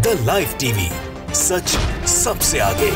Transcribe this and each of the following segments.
The live TV, सच सबसे आगे।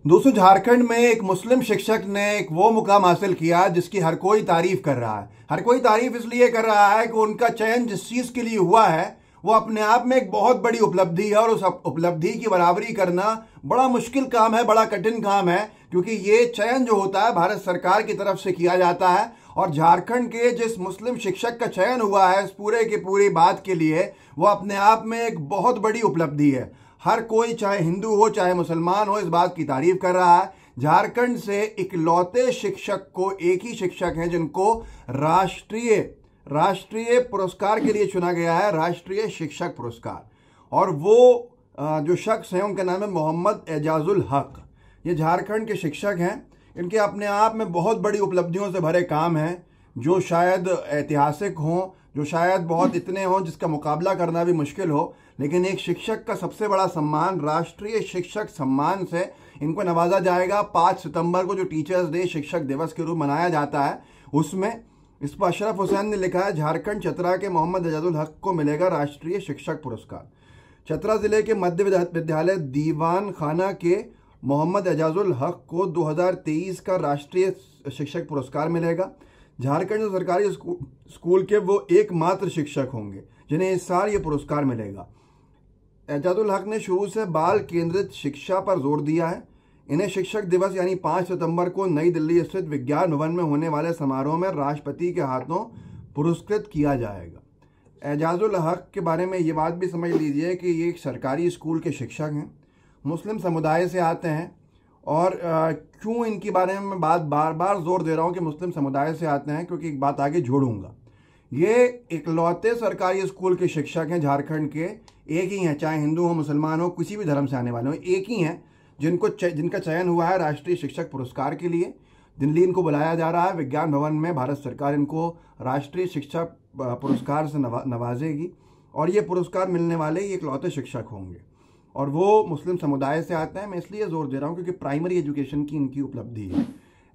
दोस्तों, झारखंड में एक मुस्लिम शिक्षक ने एक वो मुकाम हासिल किया जिसकी हर कोई तारीफ कर रहा है। हर कोई तारीफ इसलिए कर रहा है कि उनका चयन जिस चीज के लिए हुआ है वो अपने आप में एक बहुत बड़ी उपलब्धि है, और उस उपलब्धि की बराबरी करना बड़ा मुश्किल काम है, बड़ा कठिन काम है, क्योंकि ये चयन जो होता है भारत सरकार की तरफ से किया जाता है। और झारखंड के जिस मुस्लिम शिक्षक का चयन हुआ है इस पूरे की पूरी बात के लिए, वो अपने आप में एक बहुत बड़ी उपलब्धि है। हर कोई, चाहे हिंदू हो चाहे मुसलमान हो, इस बात की तारीफ कर रहा है। झारखंड से इकलौते शिक्षक को, एक ही शिक्षक हैं जिनको राष्ट्रीय पुरस्कार के लिए चुना गया है, राष्ट्रीय शिक्षक पुरस्कार। और वो जो शख्स हैं उनका नाम है मोहम्मद एजाजुल हक। ये झारखंड के शिक्षक हैं। इनके अपने आप में बहुत बड़ी उपलब्धियों से भरे काम हैं, जो शायद ऐतिहासिक हों, जो शायद बहुत इतने हों जिसका मुकाबला करना भी मुश्किल हो। लेकिन एक शिक्षक का सबसे बड़ा सम्मान, राष्ट्रीय शिक्षक सम्मान से इनको नवाजा जाएगा। 5 सितंबर को जो टीचर्स डे, शिक्षक दिवस के रूप मनाया जाता है, उसमें इस पर अशरफ हुसैन ने लिखा है, झारखंड चतरा के मोहम्मद एजाजुल हक को मिलेगा राष्ट्रीय शिक्षक पुरस्कार। चतरा जिले के मध्य विद्यालय दीवान खाना के मोहम्मद एजाजुल हक को 2023 का राष्ट्रीय शिक्षक पुरस्कार मिलेगा। झारखंड सरकारी स्कूल के वो एकमात्र शिक्षक होंगे जिन्हें इस साल ये पुरस्कार मिलेगा। एजाजुल हक ने शुरू से बाल केंद्रित शिक्षा पर जोर दिया है। इन्हें शिक्षक दिवस यानी 5 सितंबर को नई दिल्ली स्थित विज्ञान भवन में होने वाले समारोह में राष्ट्रपति के हाथों पुरस्कृत किया जाएगा। एजाजुल हक के बारे में ये बात भी समझ लीजिए कि ये एक सरकारी स्कूल के शिक्षक हैं, मुस्लिम समुदाय से आते हैं। और क्यों इनके बारे में मैं बार बार जोर दे रहा हूँ कि मुस्लिम समुदाय से आते हैं, क्योंकि एक बात आगे जोड़ूंगा। ये इकलौते सरकारी स्कूल के शिक्षक हैं झारखंड के, एक ही हैं, चाहे हिंदू हो मुसलमान हो, किसी भी धर्म से आने वाले हो, एक ही हैं जिनका चयन हुआ है राष्ट्रीय शिक्षक पुरस्कार के लिए। दिल्ली इनको बुलाया जा रहा है, विज्ञान भवन में भारत सरकार इनको राष्ट्रीय शिक्षा पुरस्कार से नवाजेगी, और ये पुरस्कार मिलने वाले ये इकलौते शिक्षक होंगे, और वो मुस्लिम समुदाय से आते हैं। मैं इसलिए जोर दे रहा हूँ क्योंकि प्राइमरी एजुकेशन की इनकी उपलब्धि है।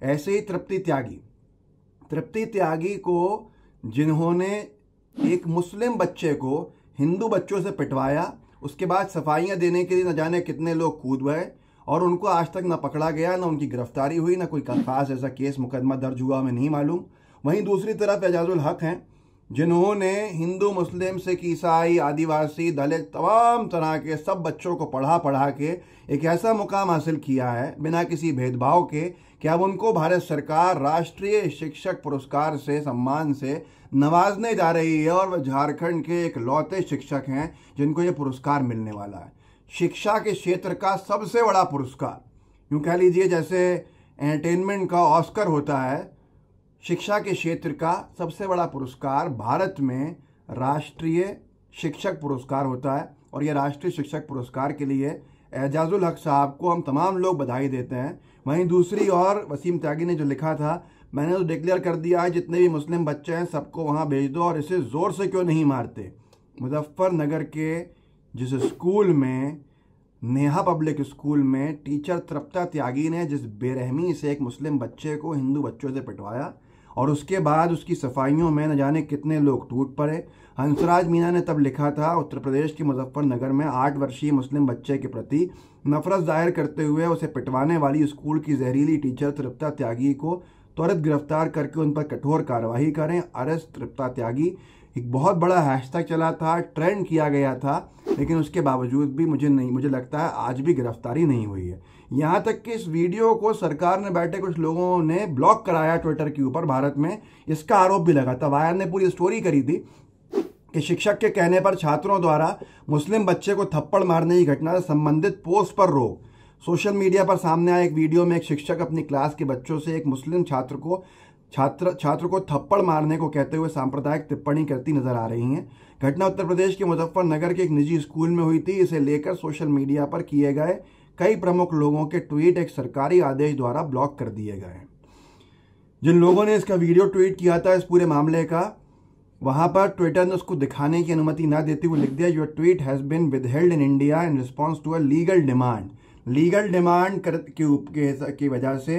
ऐसे ही तृप्ति त्यागी को, जिन्होंने एक मुस्लिम बच्चे को हिंदू बच्चों से पिटवाया, उसके बाद सफाइयाँ देने के लिए न जाने कितने लोग कूद गए, और उनको आज तक न पकड़ा गया, न उनकी गिरफ्तारी हुई, न कोई खास ऐसा केस मुकदमा दर्ज हुआ, हमें नहीं मालूम। वहीं दूसरी तरफ एजाजुल हक हैं, जिन्होंने हिंदू, मुस्लिम, सिख, ईसाई, आदिवासी, दलित, तमाम तरह के सब बच्चों को पढ़ा के एक ऐसा मुकाम हासिल किया है बिना किसी भेदभाव के कि अब उनको भारत सरकार राष्ट्रीय शिक्षक पुरस्कार से, सम्मान से नवाजने जा रही है। और वह झारखंड के इकलौते शिक्षक हैं जिनको ये पुरस्कार मिलने वाला है। शिक्षा के क्षेत्र का सबसे बड़ा पुरस्कार, यूँ कह लीजिए जैसे एंटरटेनमेंट का ऑस्कर होता है, शिक्षा के क्षेत्र का सबसे बड़ा पुरस्कार भारत में राष्ट्रीय शिक्षक पुरस्कार होता है। और यह राष्ट्रीय शिक्षक पुरस्कार के लिए एजाजुल हक साहब को हम तमाम लोग बधाई देते हैं। वहीं दूसरी ओर वसीम त्यागी ने जो लिखा था, मैंने तो डिक्लेयर कर दिया है जितने भी मुस्लिम बच्चे हैं सबको वहाँ भेज दो, और इसे ज़ोर से क्यों नहीं मारते। मुजफ्फरनगर के जिस स्कूल में, नेहा पब्लिक स्कूल में, टीचर तृप्ता त्यागी ने जिस बेरहमी से एक मुस्लिम बच्चे को हिंदू बच्चों से पिटवाया, और उसके बाद उसकी सफाइयों में न जाने कितने लोग टूट पड़े। हंसराज मीना ने तब लिखा था, उत्तर प्रदेश के मुजफ्फरनगर में 8 वर्षीय मुस्लिम बच्चे के प्रति नफरत जाहिर करते हुए उसे पिटवाने वाली स्कूल की जहरीली टीचर तृप्ता त्यागी को त्वरित गिरफ्तार करके उन पर कठोर कार्रवाई करें। अरेस्ट तृप्ता त्यागी एक बहुत बड़ा हैशटैग चला था, ट्रेंड किया गया था, लेकिन उसके बावजूद भी मुझे लगता है आज भी गिरफ्तारी नहीं हुई है। यहाँ तक कि इस वीडियो को सरकार ने बैठे कुछ लोगों ने ब्लॉक कराया ट्विटर के ऊपर भारत में, इसका आरोप भी लगा था। वायर ने पूरी स्टोरी करी थी कि शिक्षक के कहने पर छात्रों द्वारा मुस्लिम बच्चे को थप्पड़ मारने की घटना से संबंधित पोस्ट पर रोक। सोशल मीडिया पर सामने आया एक वीडियो में एक शिक्षक अपनी क्लास के बच्चों से एक मुस्लिम छात्र को थप्पड़ मारने को कहते हुए सांप्रदायिक टिप्पणी करती नजर आ रही हैं। घटना उत्तर प्रदेश के मुजफ्फरनगर के एक निजी स्कूल में हुई थी। इसे लेकर सोशल मीडिया पर किए गए कई प्रमुख लोगों के ट्वीट एक सरकारी आदेश द्वारा ब्लॉक कर दिए गए। जिन लोगों ने इसका वीडियो ट्वीट किया था इस पूरे मामले का, वहां पर ट्विटर ने उसको दिखाने की अनुमति ना देते हुए लिख दिया, your tweet has been withheld in India in response to a legal demand. Legal demand की वजह से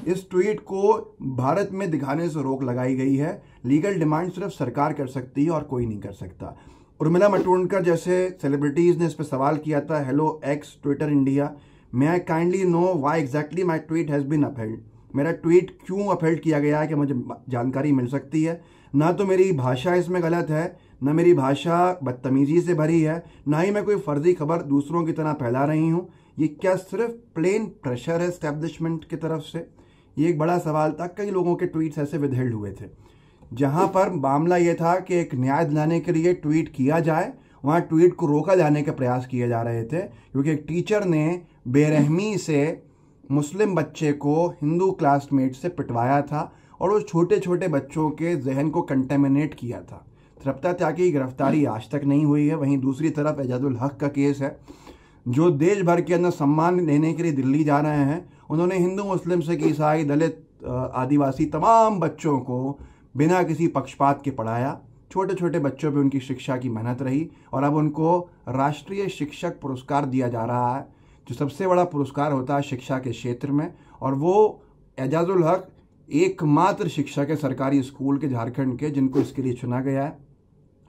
इस ट्वीट को भारत में दिखाने से रोक लगाई गई है। लीगल डिमांड सिर्फ सरकार कर सकती है और कोई नहीं कर सकता। उर्मिला मातोंडकर जैसे सेलिब्रिटीज ने इस पर सवाल किया था, hello X Twitter India, may I kindly know why exactly my tweet has been upheld. मेरा ट्वीट क्यों अपहेल्ड किया गया है, कि मुझे जानकारी मिल सकती है। ना तो मेरी भाषा इसमें गलत है, ना मेरी भाषा बदतमीजी से भरी है, ना ही मैं कोई फर्जी खबर दूसरों की तरह फैला रही हूँ। ये क्या सिर्फ प्लेन प्रेशर है एस्टेब्लिशमेंट की तरफ से? ये एक बड़ा सवाल था। कई लोगों के ट्वीट्स ऐसे विदहेल्ड हुए थे। जहाँ पर मामला ये था कि एक न्याय दिलाने के लिए ट्वीट किया जाए, वहाँ ट्वीट को रोका जाने के प्रयास किए जा रहे थे, क्योंकि एक टीचर ने बेरहमी से मुस्लिम बच्चे को हिंदू क्लासमेट से पिटवाया था और उस छोटे छोटे बच्चों के जहन को कंटेमिनेट किया था। तृप्ता त्यागी की गिरफ्तारी आज तक नहीं हुई है। वहीं दूसरी तरफ एजाजुल हक का केस है, जो देश भर के अंदर सम्मान लेने के लिए दिल्ली जा रहे हैं। उन्होंने हिंदू मुस्लिम सिख ईसाई दलित आदिवासी तमाम बच्चों को बिना किसी पक्षपात के पढ़ाया। छोटे छोटे बच्चों पे उनकी शिक्षा की मेहनत रही और अब उनको राष्ट्रीय शिक्षक पुरस्कार दिया जा रहा है, जो सबसे बड़ा पुरस्कार होता है शिक्षा के क्षेत्र में। और वो एजाजुल हक एकमात्र शिक्षक है सरकारी स्कूल के झारखंड के जिनको इसके लिए चुना गया है।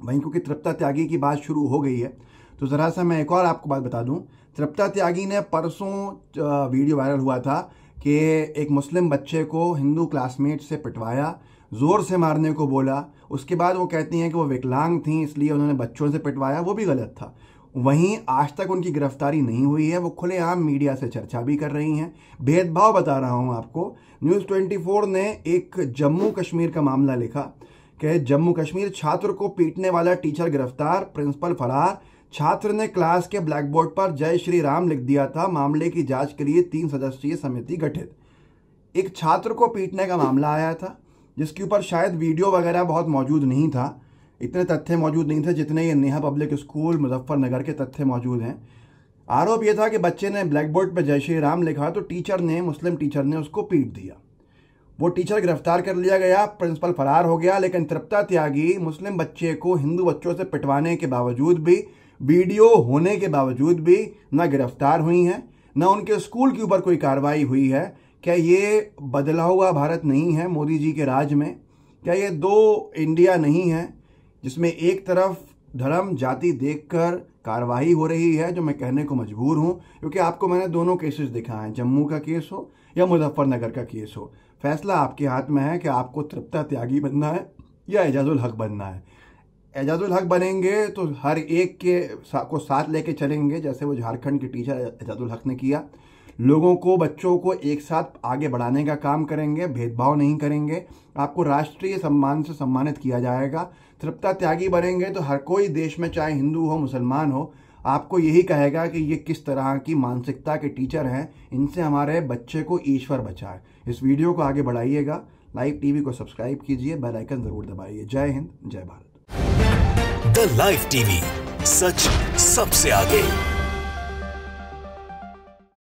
वहीं क्योंकि तृप्ता त्यागी की बात शुरू हो गई है तो ज़रा सा मैं एक और आपको बात बता दूं। तृप्ता त्यागी ने परसों वीडियो वायरल हुआ था कि एक मुस्लिम बच्चे को हिंदू क्लासमेट से पिटवाया, ज़ोर से मारने को बोला। उसके बाद वो कहती हैं कि वो विकलांग थी इसलिए उन्होंने बच्चों से पिटवाया, वो भी गलत था। वहीं आज तक उनकी गिरफ्तारी नहीं हुई है। वो खुलेआम मीडिया से चर्चा भी कर रही हैं। भेदभाव बता रहा हूं आपको। न्यूज़ 24 ने एक जम्मू कश्मीर का मामला लिखा कि जम्मू कश्मीर छात्र को पीटने वाला टीचर गिरफ्तार, प्रिंसिपल फरार। छात्र ने क्लास के ब्लैक बोर्ड पर जय श्री राम लिख दिया था। मामले की जांच के लिए 3 सदस्यीय समिति गठित। एक छात्र को पीटने का मामला आया था जिसके ऊपर शायद वीडियो वगैरह बहुत मौजूद नहीं था, इतने तथ्य मौजूद नहीं थे जितने ये नेहा पब्लिक स्कूल मुजफ्फरनगर के तथ्य मौजूद हैं। आरोप यह था कि बच्चे ने ब्लैक बोर्ड पर जय श्री राम लिखा तो टीचर ने, मुस्लिम टीचर ने उसको पीट दिया। वो टीचर गिरफ्तार कर लिया गया, प्रिंसिपल फरार हो गया। लेकिन तृप्ता त्यागी मुस्लिम बच्चे को हिंदू बच्चों से पिटवाने के बावजूद भी, वीडियो होने के बावजूद भी न गिरफ्तार हुई हैं, न उनके स्कूल के ऊपर कोई कार्रवाई हुई है। क्या ये बदला हुआ भारत नहीं है मोदी जी के राज में? क्या ये 2 इंडिया नहीं है जिसमें एक तरफ धर्म जाति देखकर कार्रवाई हो रही है, जो मैं कहने को मजबूर हूं क्योंकि आपको मैंने दोनों केसेस दिखाए, जम्मू का केस हो या मुजफ्फरनगर का केस हो। फैसला आपके हाथ में है कि आपको तृप्ता त्यागी बनना है या एजाजुल हक बनना है। एजाजुल हक बनेंगे तो हर एक को साथ लेके चलेंगे, जैसे वो झारखंड के टीचर एजाजुल हक ने किया। लोगों को, बच्चों को एक साथ आगे बढ़ाने का काम करेंगे, भेदभाव नहीं करेंगे। आपको राष्ट्रीय सम्मान से सम्मानित किया जाएगा। तृप्ता त्यागी बनेंगे तो हर कोई देश में, चाहे हिंदू हो मुसलमान हो, आपको यही कहेगा कि ये किस तरह की मानसिकता के टीचर हैं, इनसे हमारे बच्चे को ईश्वर बचाए। इस वीडियो को आगे बढ़ाइएगा, लाइव टीवी को सब्सक्राइब कीजिए, बेल आइकन जरूर दबाइए। जय हिंद, जय भारत। द लाइव टीवी, सच सबसे आगे।